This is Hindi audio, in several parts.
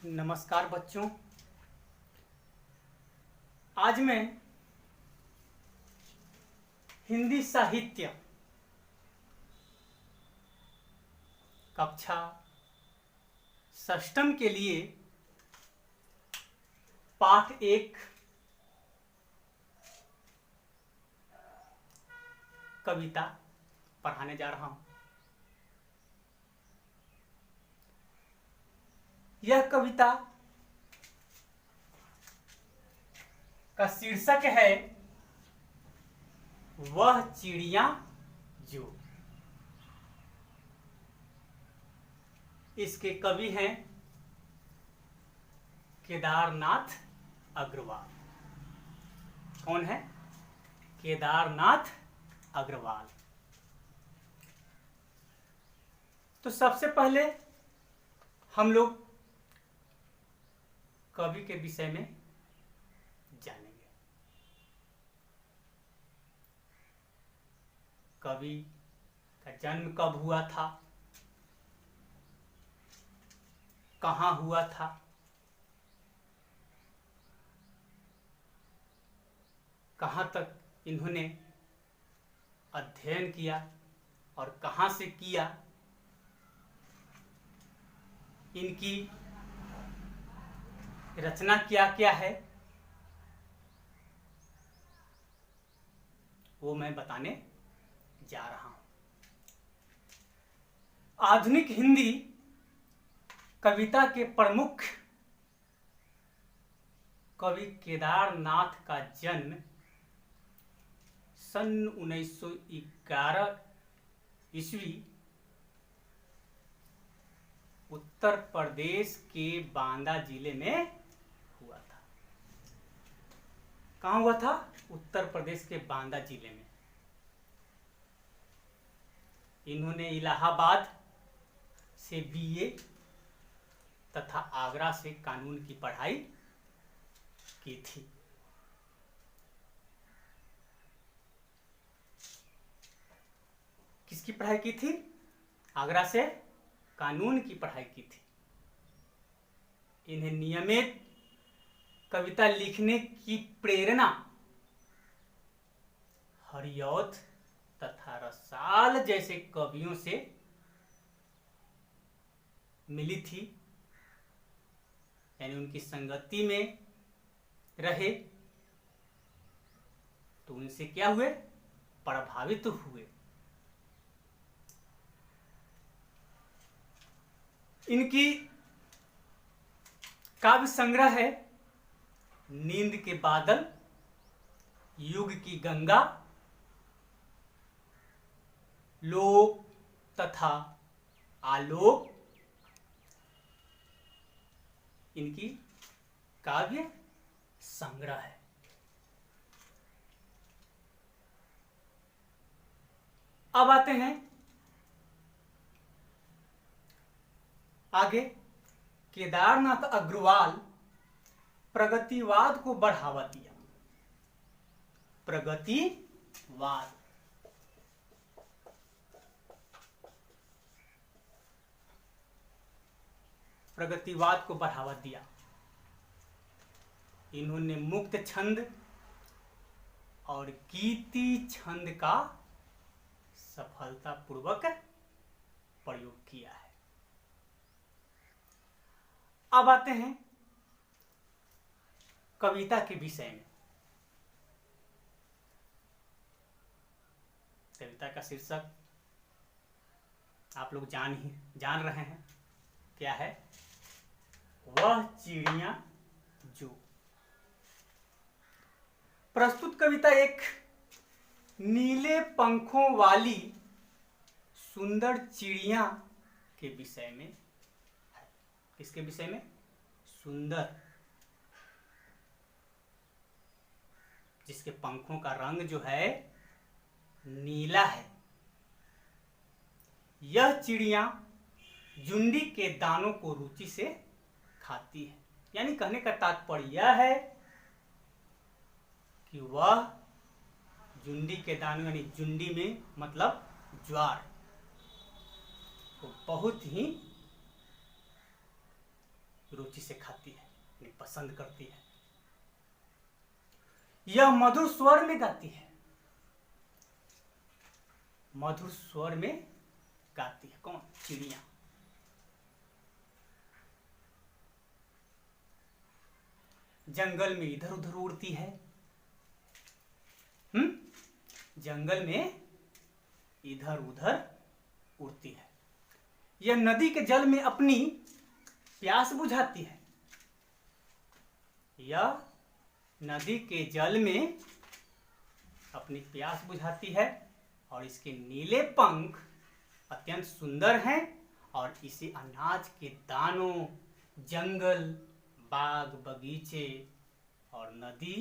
नमस्कार बच्चों। आज मैं हिंदी साहित्य कक्षा षष्ठम के लिए पाठ 1 कविता पढ़ाने जा रहा हूं। यह कविता का शीर्षक है वह चिड़िया जो। इसके कवि हैं केदारनाथ अग्रवाल। कौन है? केदारनाथ अग्रवाल। तो सबसे पहले हम लोग कवि के विषय में जानेंगे। कवि का जन्म कब हुआ था, कहाँ हुआ था, कहाँ तक इन्होंने अध्ययन किया और कहाँ से किया, इनकी रचना क्या क्या है, वो मैं बताने जा रहा हूं। आधुनिक हिंदी कविता के प्रमुख कवि केदारनाथ का जन्म सन 1911 ईस्वी उत्तर प्रदेश के बांदा जिले में हुआ था। कहाँ हुआ था? उत्तर प्रदेश के बांदा जिले में। इन्होंने इलाहाबाद से बीए तथा आगरा से कानून की पढ़ाई की थी। किसकी पढ़ाई की थी? आगरा से कानून की पढ़ाई की थी। इन्हें नियमित कविता लिखने की प्रेरणा हरिऔध तथा रसाल जैसे कवियों से मिली थी, यानी उनकी संगति में रहे तो उनसे क्या हुए? प्रभावित हुए। इनकी काव्य संग्रह है नींद के बादल, युग की गंगा, लोक तथा आलोक। इनकी काव्य संग्रह है। अब आते हैं आगे। केदारनाथ अग्रवाल प्रगतिवाद को बढ़ावा दिया। प्रगतिवाद, प्रगतिवाद को बढ़ावा दिया। इन्होंने मुक्त छंद और गीति छंद का सफलतापूर्वक प्रयोग किया है। अब आते हैं कविता के विषय में। कविता का शीर्षक आप लोग जान रहे हैं क्या है? वह चिड़िया जो। प्रस्तुत कविता एक नीले पंखों वाली सुंदर चिड़िया के विषय में है। किसके विषय में? सुंदर, जिसके पंखों का रंग जो है नीला है। यह चिड़िया जुंडी के दानों को रुचि से खाती है। यानी कहने का तात्पर्य यह है कि वह जुंडी के दानों, यानी जुंडी में मतलब ज्वार, को बहुत ही रुचि से खाती है, यानी पसंद करती है। यह मधुर स्वर में गाती है, मधुर स्वर में गाती है। कौन? चिड़िया। जंगल में इधर उधर उड़ती है। जंगल में इधर उधर उड़ती है। यह नदी के जल में अपनी प्यास बुझाती है। यह नदी के जल में अपनी प्यास बुझाती है और इसके नीले पंख अत्यंत सुंदर हैं और इसे अनाज के दानों, जंगल, बाग बगीचे और नदी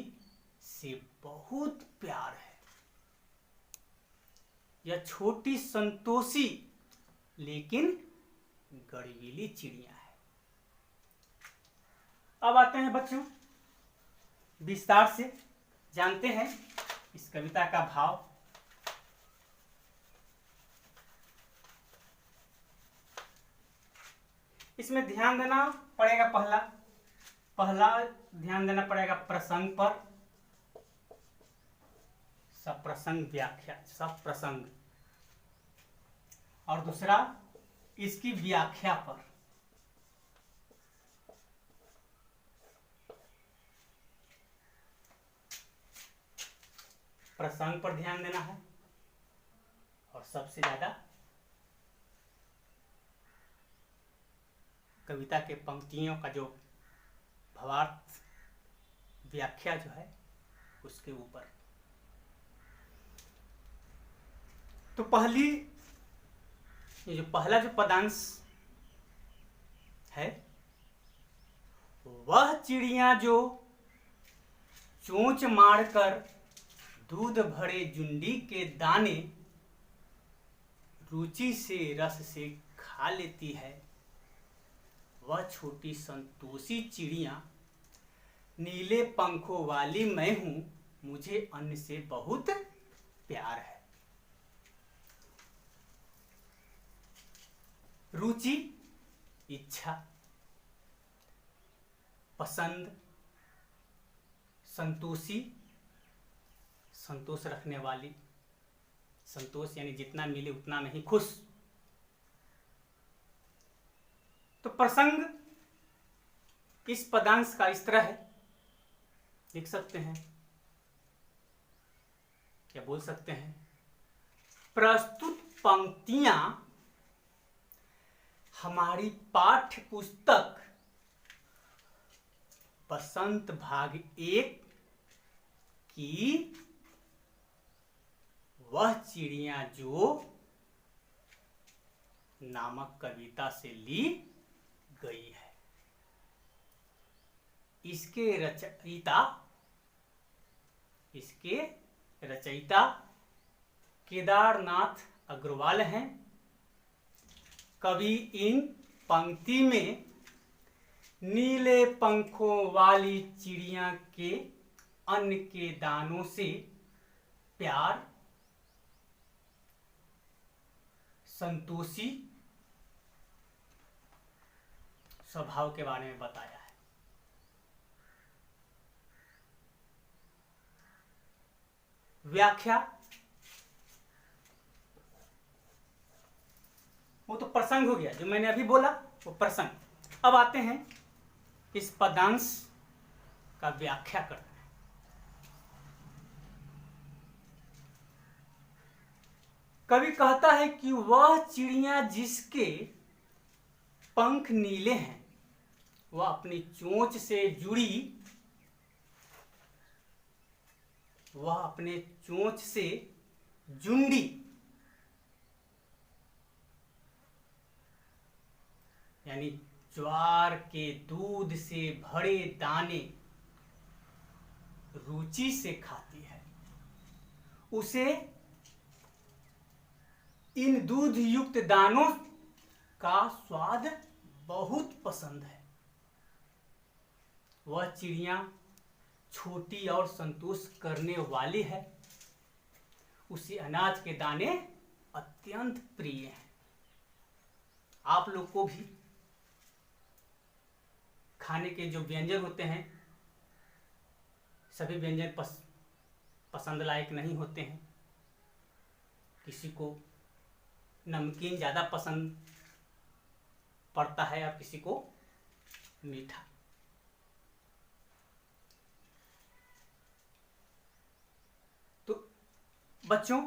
से बहुत प्यार है। यह छोटी संतोषी लेकिन गड़ीली चिड़िया है। अब आते हैं बच्चों, विस्तार से जानते हैं इस कविता का भाव। इसमें ध्यान देना पड़ेगा, पहला ध्यान देना पड़ेगा प्रसंग पर, सप्रसंग व्याख्या, सप्रसंग, और दूसरा इसकी व्याख्या पर। प्रसंग पर ध्यान देना है और सबसे ज्यादा कविता के पंक्तियों का जो भावार्थ, व्याख्या जो है उसके ऊपर। तो ये जो पहला जो पदांश है, वह चिड़िया जो चोंच मारकर दूध भरे जुंडी के दाने रुचि से रस से खा लेती है, वह छोटी संतोषी चिड़िया नीले पंखों वाली मैं हूं, मुझे अन्न से बहुत प्यार है। रुचि, इच्छा, पसंद, संतोषी, संतोष रखने वाली, संतोष यानी जितना मिले उतना नहीं खुश। तो प्रसंग इस पदांश का इस तरह है, लिख सकते हैं, क्या बोल सकते हैं, प्रस्तुत पंक्तियां हमारी पाठ्य पुस्तक बसंत भाग 1 की वह चिड़िया जो नामक कविता से ली गई है। इसके रचयिता केदारनाथ अग्रवाल हैं। कवि इन पंक्ति में नीले पंखों वाली चिड़िया के अन्न के दानों से प्यार, संतोषी स्वभाव के बारे में बताया है। व्याख्या, वो तो प्रसंग हो गया, जो मैंने अभी बोला वो प्रसंग। अब आते हैं इस पदांश का व्याख्या करते हैं। कवि कहता है कि वह चिड़िया जिसके पंख नीले हैं, वह अपनी चोंच से जुड़ी, वह अपने चोंच से जुंडी यानी ज्वार के दूध से भरे दाने रुचि से खाती है। उसे इन दूध युक्त दानों का स्वाद बहुत पसंद है। वह चिड़िया छोटी और संतोष करने वाली है। उसे अनाज के दाने अत्यंत प्रिय हैं। आप लोग को भी खाने के जो व्यंजन होते हैं सभी व्यंजन पसंद लायक नहीं होते हैं। किसी को नमकीन ज़्यादा पसंद पड़ता है और किसी को मीठा। तो बच्चों,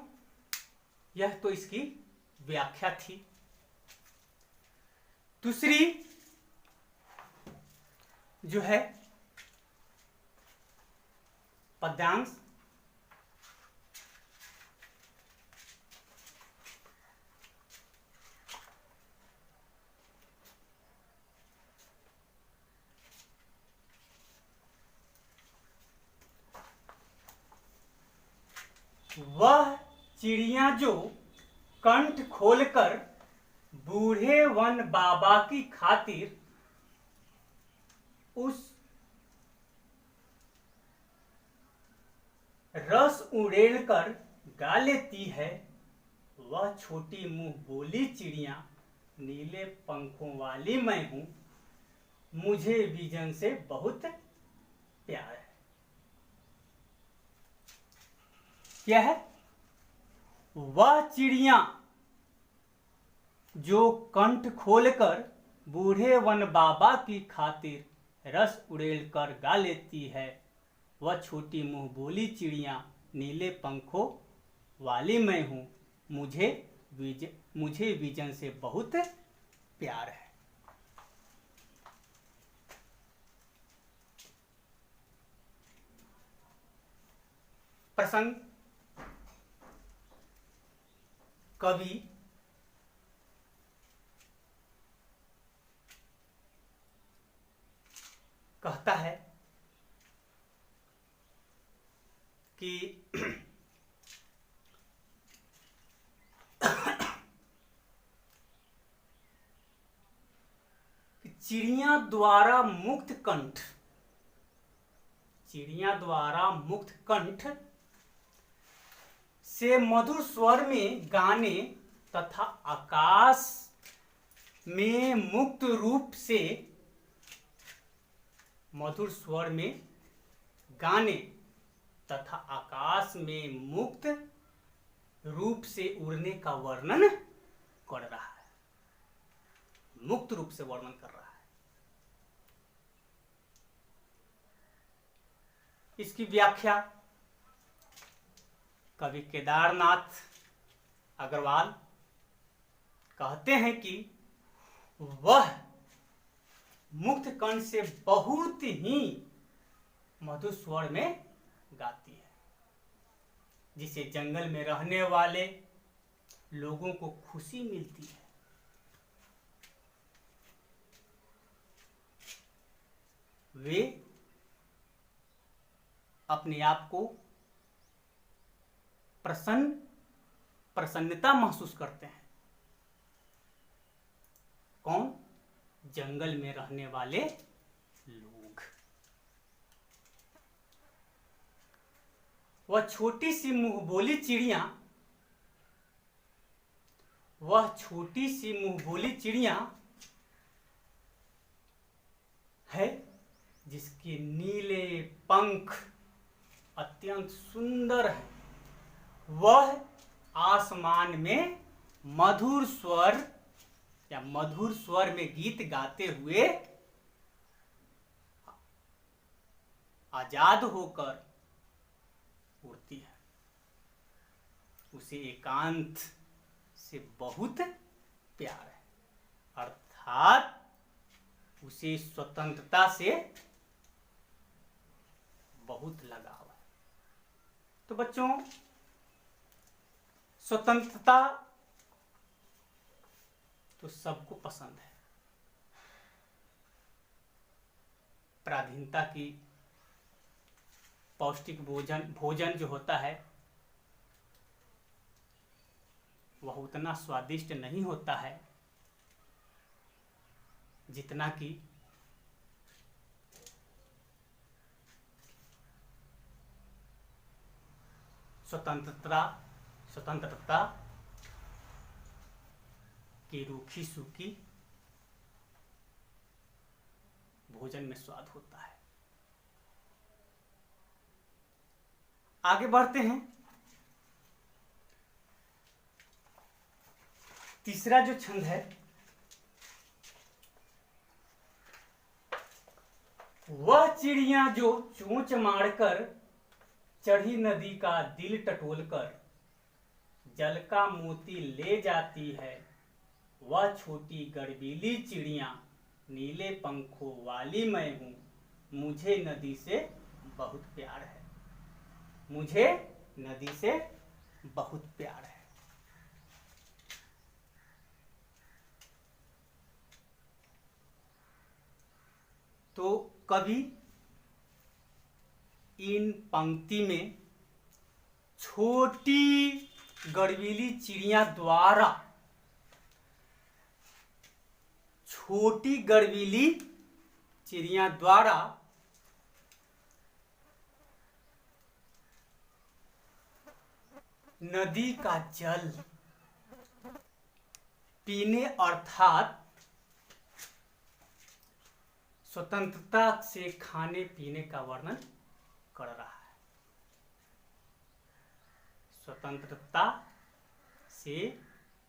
यह तो इसकी व्याख्या थी। दूसरी जो है पद्यांश, वह चिड़िया जो कंठ खोलकर बूढ़े वन बाबा की खातिर उस रस उड़ेल कर गा लेती है, वह छोटी मुंह बोली चिड़िया नीले पंखों वाली मैं हूं, मुझे विजन से बहुत प्यार है। क्या है? वह चिड़िया जो कंठ खोलकर बूढ़े वन बाबा की खातिर रस उड़ेल कर गा लेती है, वह छोटी मुंह बोली चिड़िया नीले पंखों वाली मैं हूं, मुझे विजन से बहुत प्यार है। प्रसंग कवि कहता है कि चिड़िया द्वारा मुक्त कंठ, चिड़िया द्वारा मुक्त कंठ से मधुर स्वर में गाने तथा आकाश में मुक्त रूप से मधुर स्वर में गाने तथा आकाश में मुक्त रूप से उड़ने का वर्णन कर रहा है। मुक्त रूप से वर्णन कर रहा है। इसकी व्याख्या कवि केदारनाथ अग्रवाल कहते हैं कि वह मुक्त कंठ से बहुत ही मधुर स्वर में गाती है, जिसे जंगल में रहने वाले लोगों को खुशी मिलती है। वे अपने आप को प्रसन्नता महसूस करते हैं। कौन? जंगल में रहने वाले लोग। वह छोटी सी मुंह बोली चिड़िया, वह छोटी सी मुंह बोली चिड़िया है जिसके नीले पंख अत्यंत सुंदर है। वह आसमान में मधुर स्वर या मधुर स्वर में गीत गाते हुए आजाद होकर उड़ती है। उसे एकांत से बहुत प्यार है, अर्थात उसे स्वतंत्रता से बहुत लगाव है। तो बच्चों, स्वतंत्रता तो सबको पसंद है। पराधीनता की पौष्टिक भोजन जो होता है वह उतना स्वादिष्ट नहीं होता है जितना कि स्वतंत्रता की रूखी सूखी भोजन में स्वाद होता है। आगे बढ़ते हैं। तीसरा जो छंद है वह चिड़िया जो चोंच मारकर चढ़ी नदी का दिल टटोलकर जल का मोती ले जाती है, वह छोटी गर्वीली चिड़िया नीले पंखों वाली मैं हूं, मुझे नदी से बहुत प्यार है, मुझे नदी से बहुत प्यार है। तो कवि इन पंक्ति में छोटी गर्वीली चिड़िया द्वारा, छोटी गर्वीली चिड़िया द्वारा नदी का जल पीने अर्थात स्वतंत्रता से खाने पीने का वर्णन कर रहा है। स्वतंत्रता से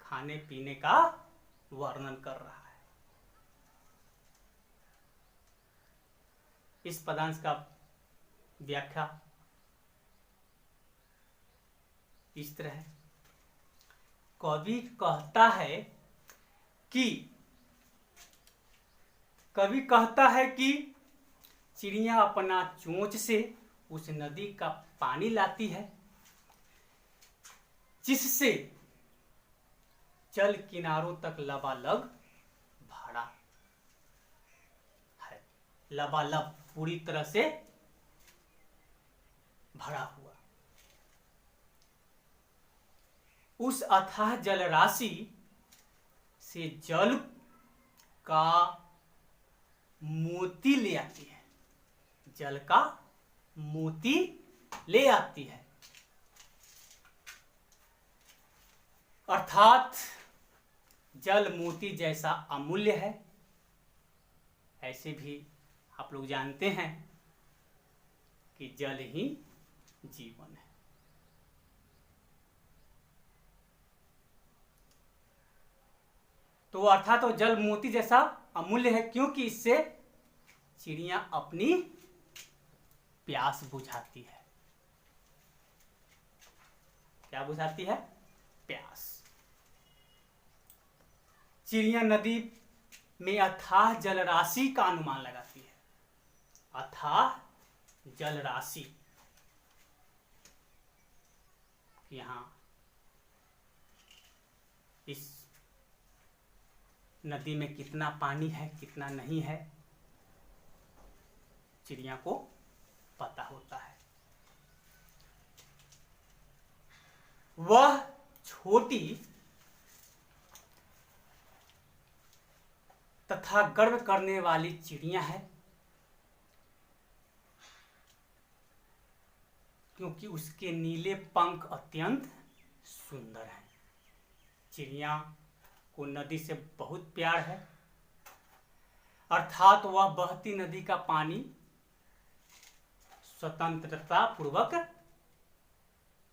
खाने पीने का वर्णन कर रहा है। इस पदांश का व्याख्या इस तरह है। कवि कहता है कि चिड़िया अपना चोंच से उस नदी का पानी लाती है जिससे जल किनारों तक लबालब भरा है, लबालब पूरी तरह से भरा हुआ। उस अथाह जल राशि से जल का मोती ले आती है, जल का मोती ले आती है, अर्थात जल मोती जैसा अमूल्य है, ऐसे भी आप लोग जानते हैं कि जल ही जीवन है। तो अर्थात तो जल मोती जैसा अमूल्य है क्योंकि इससे चिड़िया अपनी प्यास बुझाती है। क्या बुझाती है? प्यास। चिड़िया नदी में अथाह जल राशि का अनुमान लगाती है। अथाह जल राशि, यहां इस नदी में कितना पानी है कितना नहीं है चिड़िया को पता होता है। वह छोटी तथा गर्व करने वाली चिड़िया है क्योंकि उसके नीले पंख अत्यंत सुंदर हैं। चिड़िया को नदी से बहुत प्यार है, अर्थात वह बहती नदी का पानी स्वतंत्रता पूर्वक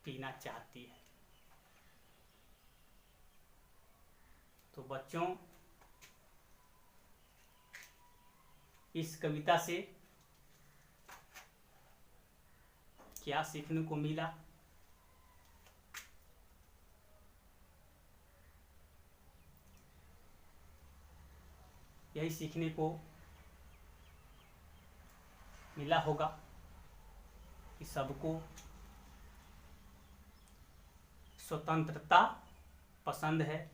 पीना चाहती है। तो बच्चों, इस कविता से क्या सीखने को मिला? यही सीखने को मिला होगा कि सबको स्वतंत्रता पसंद है,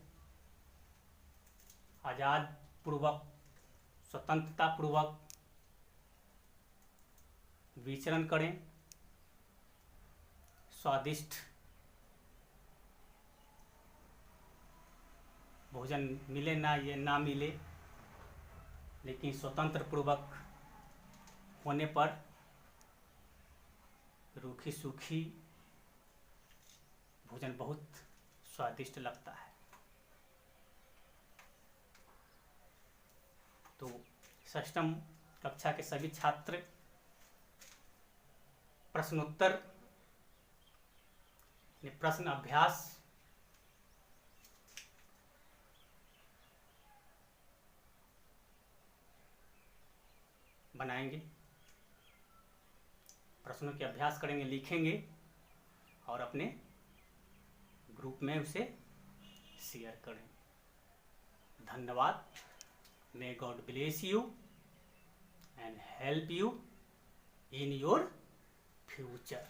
आजाद पूर्वक स्वतंत्रता पूर्वक विचरण करें, स्वादिष्ट भोजन मिले ना मिले, लेकिन स्वतंत्र पूर्वक होने पर रूखी सूखी भोजन बहुत स्वादिष्ट लगता है। तो षष्ठम कक्षा के सभी छात्र प्रश्नोत्तर प्रश्न अभ्यास बनाएंगे, प्रश्नों के अभ्यास करेंगे, लिखेंगे और अपने ग्रुप में उसे शेयर करें। धन्यवाद। May God bless you and help you in your future.